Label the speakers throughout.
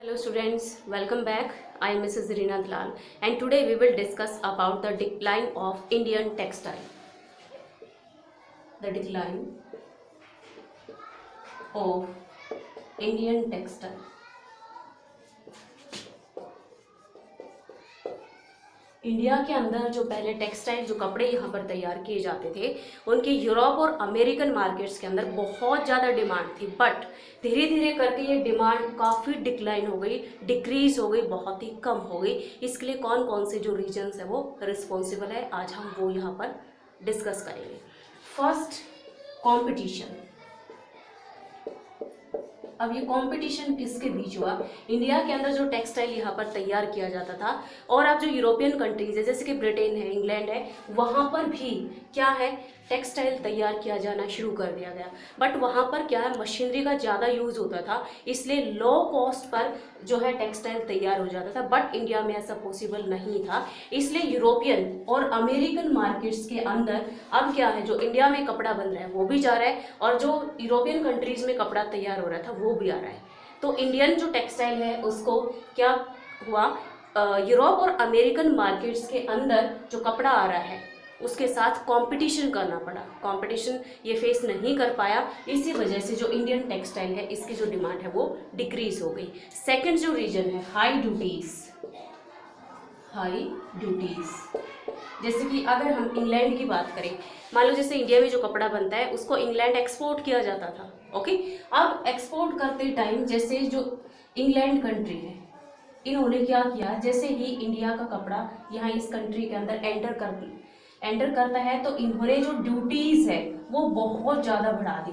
Speaker 1: Hello students, welcome back. I am Mrs. Reena Dalal and today we will discuss about the decline of Indian textile. The decline of Indian textile. India के अंदर जो पहले textile जो कपड़े यहाँ पर तैयार किए जाते थे उनकी यूरोप और अमेरिकन मार्केट्स के अंदर बहुत ज़्यादा डिमांड थी, बट धीरे धीरे करके ये डिमांड काफ़ी डिक्लाइन हो गई, डिक्रीज हो गई, बहुत ही कम हो गई। इसके लिए कौन कौन से जो रीजन्स है वो रिस्पॉन्सिबल है, आज हम वो यहाँ पर डिस्कस करेंगे। First, competition. अब ये कंपटीशन किसके बीच हुआ? इंडिया के अंदर जो टेक्सटाइल यहाँ पर तैयार किया जाता था और अब जो यूरोपियन कंट्रीज है जैसे कि ब्रिटेन है, इंग्लैंड है, वहाँ पर भी क्या है, टेक्सटाइल तैयार किया जाना शुरू कर दिया गया। बट वहाँ पर क्या है, मशीनरी का ज़्यादा यूज़ होता था, इसलिए लो कॉस्ट पर जो है टेक्सटाइल तैयार हो जाता था। बट इंडिया में ऐसा पॉसिबल नहीं था, इसलिए यूरोपियन और अमेरिकन मार्केट्स के अंदर अब क्या है, जो इंडिया में कपड़ा बन रहा है वो भी जा रहा है और जो यूरोपियन कंट्रीज़ में कपड़ा तैयार हो रहा था वो भी आ रहा है। तो इंडियन जो टेक्सटाइल है उसको क्या हुआ, यूरोप और अमेरिकन मार्केट्स के अंदर जो कपड़ा आ रहा है उसके साथ कंपटीशन करना पड़ा। कंपटीशन ये फेस नहीं कर पाया, इसी वजह से जो इंडियन टेक्सटाइल है इसकी जो डिमांड है वो डिक्रीज हो गई। सेकंड जो रीजन है, हाई ड्यूटीज। हाई ड्यूटीज, जैसे कि अगर हम इंग्लैंड की बात करें, मान लो जैसे इंडिया में जो कपड़ा बनता है उसको इंग्लैंड एक्सपोर्ट किया जाता था। ओके, अब एक्सपोर्ट करते टाइम जैसे जो इंग्लैंड कंट्री है इन्होंने क्या किया, जैसे ही इंडिया का कपड़ा यहाँ इस कंट्री के अंदर एंटर करता है तो इन्होंने जो ड्यूटीज़ है वो बहुत ज़्यादा बढ़ा दी।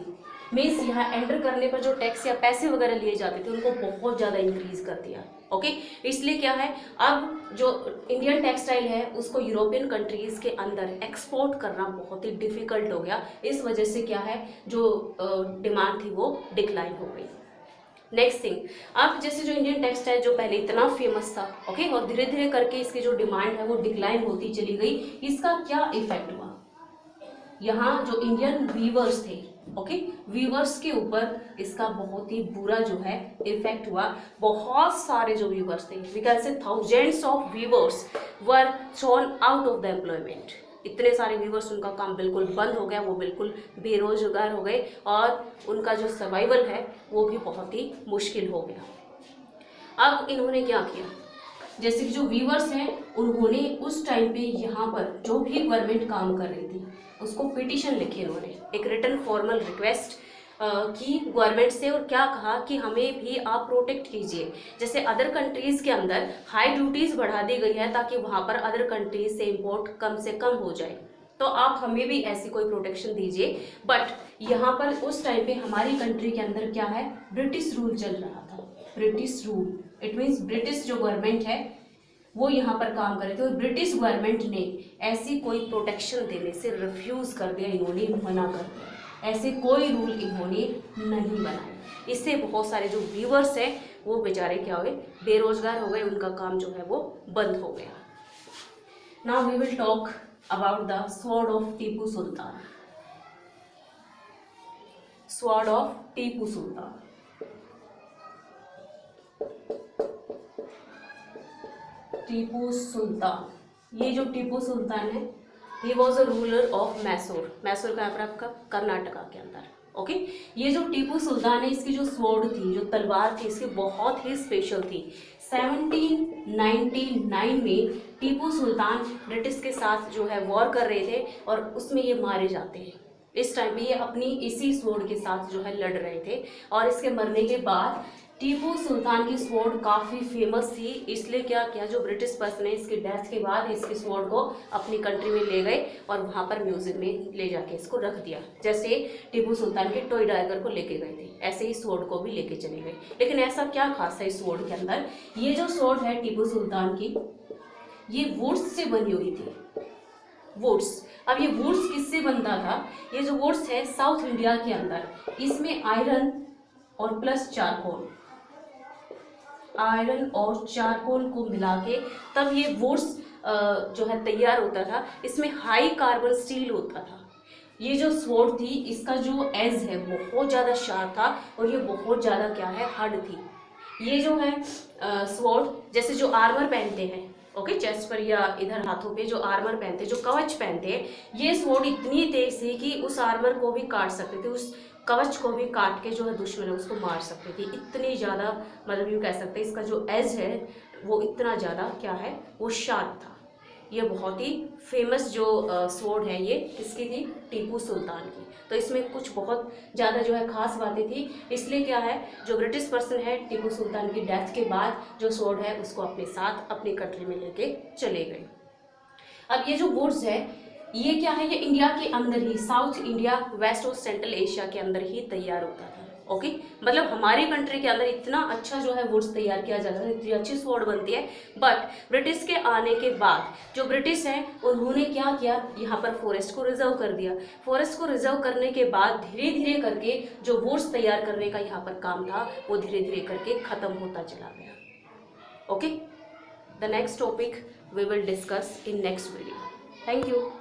Speaker 1: मीन्स यहाँ एंटर करने पर जो टैक्स या पैसे वगैरह लिए जाते थे उनको बहुत ज़्यादा इंक्रीज कर दिया। ओके, इसलिए क्या है, अब जो इंडियन टेक्सटाइल है उसको यूरोपियन कंट्रीज़ के अंदर एक्सपोर्ट करना बहुत ही डिफ़िकल्ट हो गया। इस वजह से क्या है, जो डिमांड थी वो डिक्लाइन हो गई। नेक्स्ट थिंग, अब जैसे जो इंडियन टेक्सटाइल जो पहले इतना फेमस था, ओके, और धीरे धीरे करके इसकी जो डिमांड है वो डिक्लाइन होती चली गई। इसका क्या इफेक्ट हुआ, यहाँ जो इंडियन वीवर्स थे, ओके, वीवर्स के ऊपर इसका बहुत ही बुरा जो है इफेक्ट हुआ। बहुत सारे जो वीवर्स थे, we can say thousands of weavers were thrown out of the employment. इतने सारे व्यूवर्स, उनका काम बिल्कुल बंद हो गया, वो बिल्कुल बेरोजगार हो गए और उनका जो सर्वाइवल है वो भी बहुत ही मुश्किल हो गया। अब इन्होंने क्या किया, जैसे कि जो व्यूवर्स हैं उन्होंने उस टाइम पे यहाँ पर जो भी गवर्नमेंट काम कर रही थी उसको पिटीशन लिखी, उन्होंने एक रिटन फॉर्मल रिक्वेस्ट की गवर्नमेंट से, और क्या कहा कि हमें भी आप प्रोटेक्ट कीजिए। जैसे अदर कंट्रीज़ के अंदर हाई ड्यूटीज़ बढ़ा दी गई है ताकि वहाँ पर अदर कंट्रीज से इंपोर्ट कम से कम हो जाए, तो आप हमें भी ऐसी कोई प्रोटेक्शन दीजिए। बट यहाँ पर उस टाइम पे हमारी कंट्री के अंदर क्या है, ब्रिटिश रूल चल रहा था। British rule, it means British जो गवर्नमेंट है वो यहाँ पर काम कर रहे थे और ब्रिटिश गवर्नमेंट ने ऐसी कोई प्रोटेक्शन देने से रिफ्यूज़ कर दिया, इन्होंने मना कर दिया। ऐसे कोई रूल इन्होंने नहीं बनाए। इससे बहुत सारे जो व्यूवर्स हैं वो बेचारे क्या हुए, बेरोजगार हो गए, उनका काम जो है वो बंद हो गया। Now we will talk about the sword of Tipu Sultan. Sword of Tipu Sultan. Tipu Sultan, ये जो टीपू सुल्तान है he was a ruler of Mysore. Mysore का है आपका कर्नाटका के अंदर। ओके, ये जो टीपू सुल्तान है इसकी जो स्वॉर्ड थी, जो तलवार थी, इसकी बहुत ही स्पेशल थी। 1799 में टीपू सुल्तान ब्रिटिश के साथ जो है वॉर कर रहे थे और उसमें ये मारे जाते हैं। इस टाइम पे ये अपनी इसी स्वॉर्ड के साथ जो है लड़ रहे थे और इसके मरने के बाद टीपू सुल्तान की स्वॉर्ड काफ़ी फेमस थी, इसलिए क्या किया, जो ब्रिटिश पर्सन है इसकी डेथ के बाद इसकी स्वॉर्ड को अपनी कंट्री में ले गए और वहाँ पर म्यूजियम में ले जाके इसको रख दिया। जैसे टीपू सुल्तान के टॉय टाइगर को लेके गए थे ऐसे ही स्वॉर्ड को भी लेके चले गए। लेकिन ऐसा क्या खास है इस स्वॉर्ड के अंदर, ये जो स्वॉर्ड है टीपू सुल्तान की ये वुड्स से बनी हुई थी। वुड्स, अब ये वुड्स किससे बनता था, ये जो वुड्स है साउथ इंडिया के अंदर, इसमें आयरन और प्लस चारकोल, आयरन और चारकोल को मिला के तब ये वुड्स जो है तैयार होता था। इसमें हाई कार्बन स्टील होता था। ये जो स्वॉर्ड थी इसका जो एज है बहुत ज़्यादा शार्प था और ये बहुत ज़्यादा क्या है, हार्ड थी। ये जो है स्वॉर्ड, जैसे जो आर्मर पहनते हैं, ओके, चेस्ट पर या इधर हाथों पे जो आर्मर पहनते हैं, जो कवच पहनते हैं, ये स्वॉर्ड इतनी तेज थी कि उस आर्मर को भी काट सकते थे, उस कवच को भी काट के जो है दुश्मन है उसको मार सकते थे। इतनी ज़्यादा, मतलब यूँ कह सकते हैं इसका जो एज है वो इतना ज़्यादा क्या है, वो शार्प था। ये बहुत ही फेमस जो स्वॉर्ड है ये किसकी थी, टीपू सुल्तान की। तो इसमें कुछ बहुत ज़्यादा जो है खास बातें थी, इसलिए क्या है, जो ब्रिटिश पर्सन है टीपू सुल्तान की डेथ के बाद जो स्वॉर्ड है उसको अपने साथ अपनी कंट्री में लेके चले गए। अब ये जो वुड्स है ये क्या है, ये इंडिया के अंदर ही, साउथ इंडिया, वेस्ट और सेंट्रल एशिया के अंदर ही तैयार होता था। ओके, मतलब हमारी कंट्री के अंदर इतना अच्छा जो है वुड्स तैयार किया जाता है, इतनी अच्छी स्वॉर्ड बनती है। बट ब्रिटिश के आने के बाद जो ब्रिटिश हैं उन्होंने क्या किया, यहाँ पर फॉरेस्ट को रिजर्व कर दिया। फॉरेस्ट को रिजर्व करने के बाद धीरे धीरे करके जो वुड्स तैयार करने का यहाँ पर काम था वो धीरे धीरे करके खत्म होता चला गया। Okay, the next topic we will discuss in next video. Thank you.